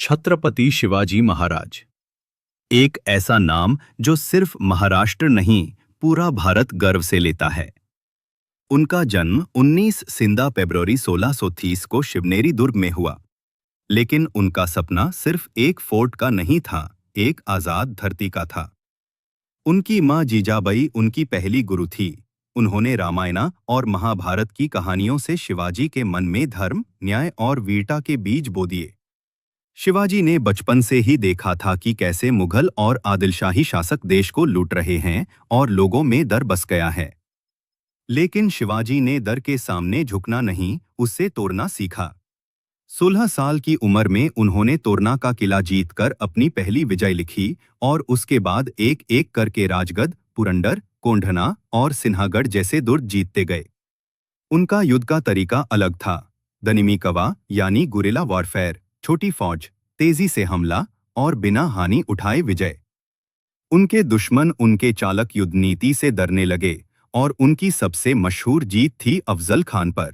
छत्रपति शिवाजी महाराज। एक ऐसा नाम जो सिर्फ महाराष्ट्र नहीं, पूरा भारत गर्व से लेता है। उनका जन्म 19 सिंदा फरवरी 1630 को शिवनेरी दुर्ग में हुआ। लेकिन उनका सपना सिर्फ एक फोर्ट का नहीं था, एक आजाद धरती का था। उनकी मां जीजाबाई उनकी पहली गुरु थी। उन्होंने रामायण और महाभारत की कहानियों से शिवाजी के मन में धर्म, न्याय और वीरता के बीज बो दिए। शिवाजी ने बचपन से ही देखा था कि कैसे मुगल और आदिलशाही शासक देश को लूट रहे हैं और लोगों में डर बस गया है। लेकिन शिवाजी ने डर के सामने झुकना नहीं, उससे तोड़ना सीखा। 16 साल की उम्र में उन्होंने तोरना का किला जीतकर अपनी पहली विजय लिखी और उसके बाद एक एक करके राजगढ़, पुरंदर, कोंढना और सिन्हागढ़ जैसे दुर्ग जीतते गए। उनका युद्ध का तरीका अलग था। दनिमी कवा यानी गुरिल्ला वॉरफेयर, छोटी फौज, तेजी से हमला और बिना हानि उठाए विजय। उनके दुश्मन उनके चालक युद्ध नीति से डरने लगे और उनकी सबसे मशहूर जीत थी अफजल खान पर।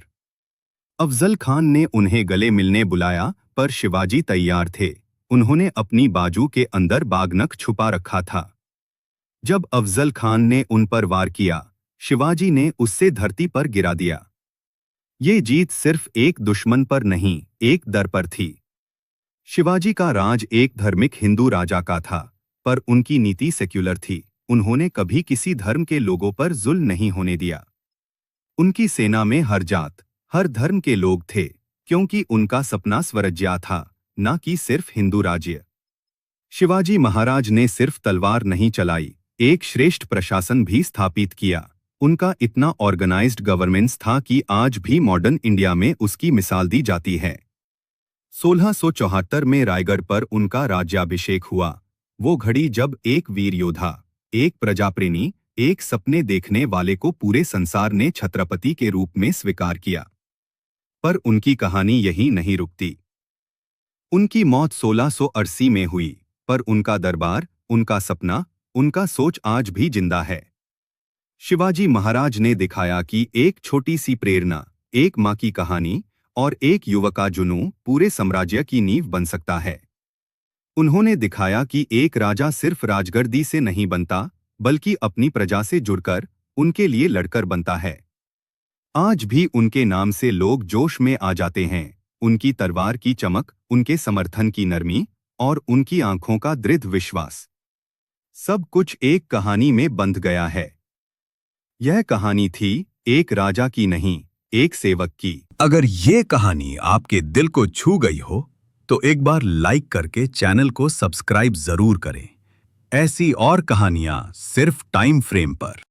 अफजल खान ने उन्हें गले मिलने बुलाया, पर शिवाजी तैयार थे। उन्होंने अपनी बाजू के अंदर बागनक छुपा रखा था। जब अफजल खान ने उन पर वार किया, शिवाजी ने उससे धरती पर गिरा दिया। ये जीत सिर्फ एक दुश्मन पर नहीं, एक डर पर थी। शिवाजी का राज एक धार्मिक हिंदू राजा का था, पर उनकी नीति सेक्युलर थी। उन्होंने कभी किसी धर्म के लोगों पर जुल्म नहीं होने दिया। उनकी सेना में हर जात, हर धर्म के लोग थे, क्योंकि उनका सपना स्वराज्य था, न कि सिर्फ हिंदू राज्य। शिवाजी महाराज ने सिर्फ तलवार नहीं चलाई, एक श्रेष्ठ प्रशासन भी स्थापित किया। उनका इतना ऑर्गेनाइज्ड गवर्नेंस था कि आज भी मॉडर्न इंडिया में उसकी मिसाल दी जाती है। 1674 में रायगढ़ पर उनका राज्याभिषेक हुआ। वो घड़ी जब एक वीर योद्धा, एक प्रजाप्रेमी, एक सपने देखने वाले को पूरे संसार ने छत्रपति के रूप में स्वीकार किया। पर उनकी कहानी यही नहीं रुकती। उनकी मौत 1680 में हुई, पर उनका दरबार, उनका सपना, उनका सोच आज भी जिंदा है। शिवाजी महाराज ने दिखाया कि एक छोटी सी प्रेरणा, एक मां की कहानी और एक युवक का जुनून पूरे साम्राज्य की नींव बन सकता है। उन्होंने दिखाया कि एक राजा सिर्फ राजगद्दी से नहीं बनता, बल्कि अपनी प्रजा से जुड़कर, उनके लिए लड़कर बनता है। आज भी उनके नाम से लोग जोश में आ जाते हैं। उनकी तलवार की चमक, उनके समर्थन की नरमी और उनकी आंखों का दृढ़ विश्वास, सब कुछ एक कहानी में बंध गया है। यह कहानी थी एक राजा की नहीं, एक सेवक की। अगर ये कहानी आपके दिल को छू गई हो, तो एक बार लाइक करके चैनल को सब्सक्राइब जरूर करें। ऐसी और कहानियां सिर्फ टाइम फ्रेम पर।